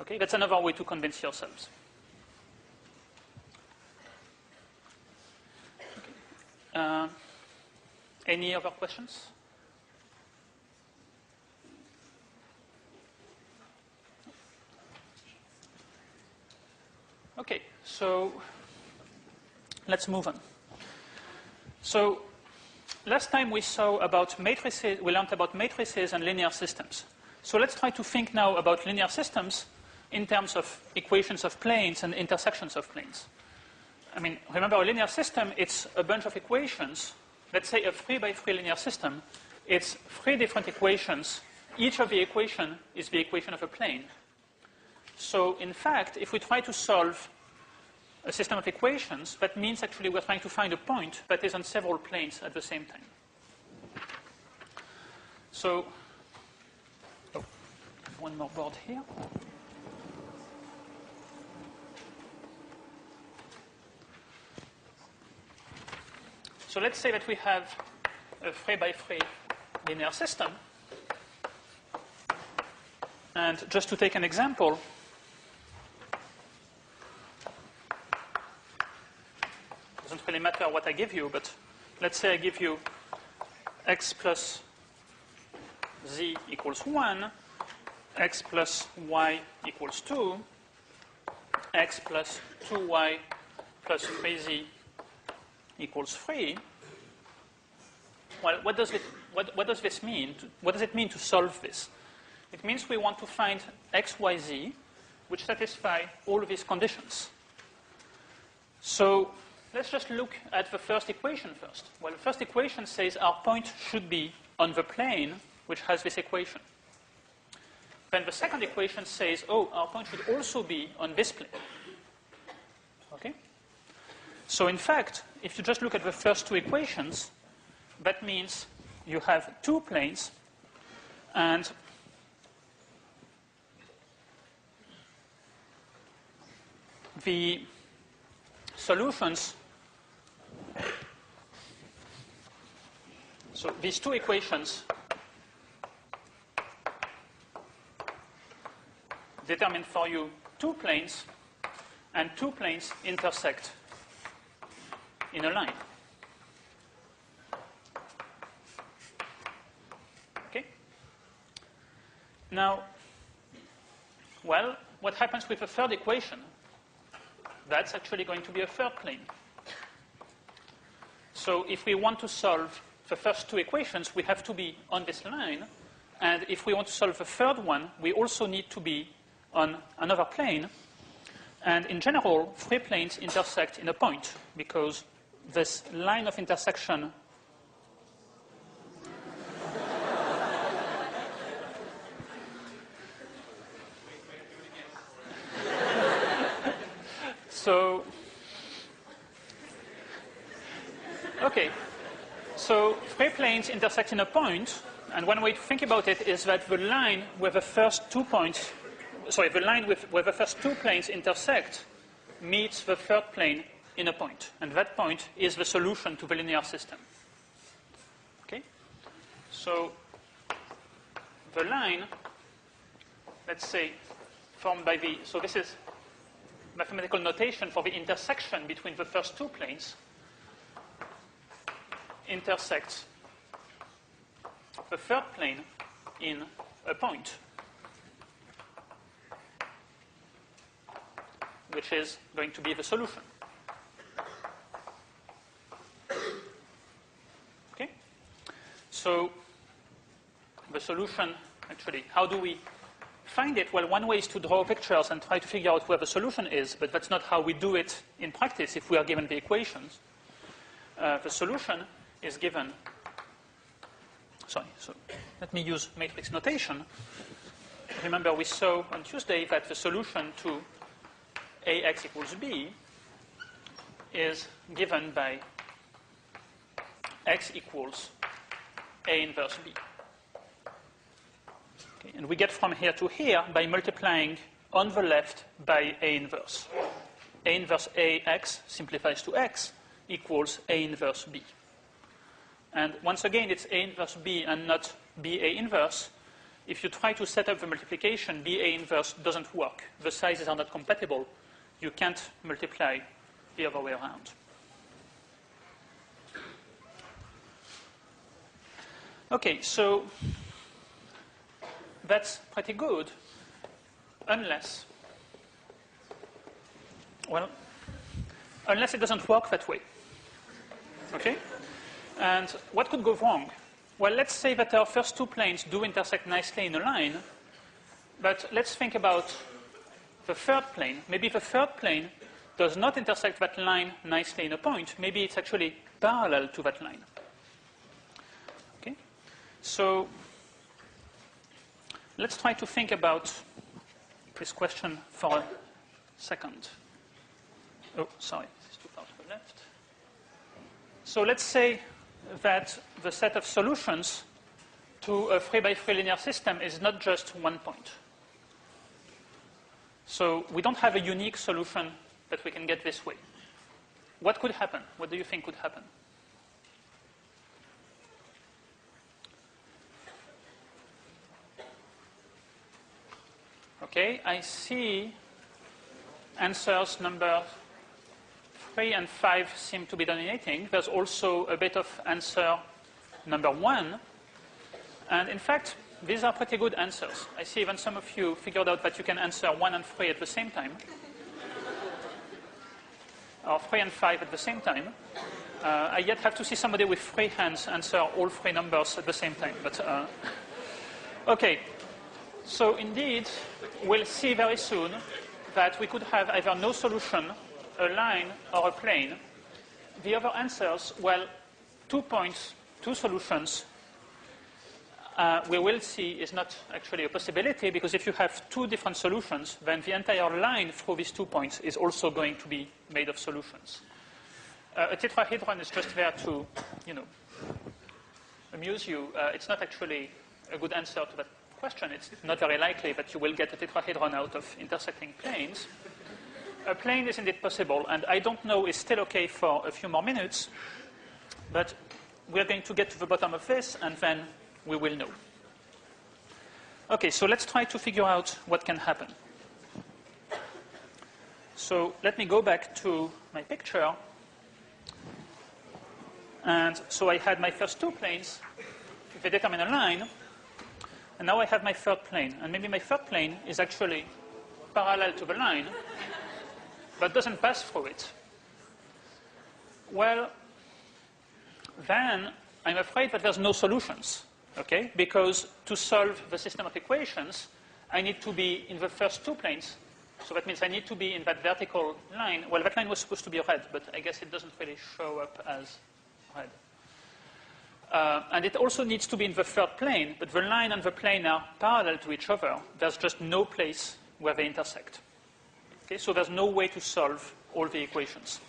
Okay, that's another way to convince yourselves. Okay. Any other questions? Okay, so let's move on. So last time we saw about matrices, we learned about matrices and linear systems. So let's try to think now about linear systems in terms of equations of planes and intersections of planes. I mean, remember, a linear system, it's a bunch of equations. Let's say a 3x3 linear system. It's 3 different equations. Each of the equation is the equation of a plane. So in fact, if we try to solve a system of equations, that means actually we're trying to find a point that is on several planes at the same time. So, one more board here. So let's say that we have a 3x3 linear system. And just to take an example, doesn't really matter what I give you, but let's say I give you x plus z equals 1, x plus y equals 2, x plus 2y plus 3z equals 3. Well, what does this mean? What does it mean to solve this? It means we want to find x, y, z, which satisfy all of these conditions. So let's just look at the first equation first. Well, the first equation says our point should be on the plane which has this equation. Then the second equation says, oh, our point should also be on this plane. Okay? So in fact, if you just look at the first two equations, that means you have two planes, and the solutions, so these two equations determine for you two planes, and two planes intersect in a line. Okay? Now, well, what happens with the third equation? That's actually going to be a third plane. So if we want to solve the first two equations, we have to be on this line. And if we want to solve the third one, we also need to be on another plane. And in general, three planes intersect in a point, because this line of intersection So, okay, so three planes intersect in a point, and one way to think about it is that the line where the first 2 points, sorry, the line where the first two planes intersect meets the third plane in a point, and that point is the solution to the linear system. Okay, so the line, let's say, formed by the, so this is mathematical notation for the intersection between the first two planes, intersects the third plane in a point, which is going to be the solution. Okay? So the solution, actually, how do we find it? Well, one way is to draw pictures and try to figure out where the solution is, but that's not how we do it in practice if we are given the equations. The solution is given, sorry, so let me use matrix notation. Remember, we saw on Tuesday that the solution to AX equals B is given by X equals A inverse B. And we get from here to here by multiplying on the left by A inverse. A inverse AX simplifies to X equals A inverse B. And once again, it's A inverse B and not BA inverse, if you try to set up the multiplication, BA inverse doesn't work. The sizes are not compatible. You can't multiply the other way around. Okay, so that's pretty good, unless it doesn't work that way. Okay? And what could go wrong? Well, let's say that our first two planes do intersect nicely in a line, but let's think about the third plane. Maybe the third plane does not intersect that line nicely in a point. Maybe it's actually parallel to that line. Okay? So let's try to think about this question for a second. Oh, sorry, this is too far to the left. So let's say that the set of solutions to a 3x3 linear system is not just one point. So we don't have a unique solution that we can get this way. What could happen? What do you think could happen? Okay, I see answers number 3 and 5 seem to be dominating. There's also a bit of answer number 1. And in fact, these are pretty good answers. I see even some of you figured out that you can answer 1 and 3 at the same time. Or 3 and 5 at the same time. I yet have to see somebody with 3 hands answer all 3 numbers at the same time. But okay, so indeed, we'll see very soon that we could have either no solution, a line, or a plane. The other answers, well, 2 points, 2 solutions, we will see is not actually a possibility, because if you have 2 different solutions, then the entire line through these 2 points is also going to be made of solutions. A tetrahedron is just there to, amuse you. It's not actually a good answer to that question. It's not very likely that you will get a tetrahedron out of intersecting planes. A plane is indeed possible, and I don't know is still okay for a few more minutes, but we're going to get to the bottom of this, and then we will know. Okay, so let's try to figure out what can happen. So let me go back to my picture. And so I had my first 2 planes. They determine a line. And now I have my third plane. And maybe my third plane is actually parallel to the line, but doesn't pass through it. Well, then I'm afraid that there's no solutions, okay? Because to solve the system of equations, I need to be in the first 2 planes. So that means I need to be in that vertical line. Well, that line was supposed to be red, but I guess it doesn't really show up as red. And it also needs to be in the third plane, but the line and the plane are parallel to each other. There's just no place where they intersect. Okay, so there's no way to solve all the equations.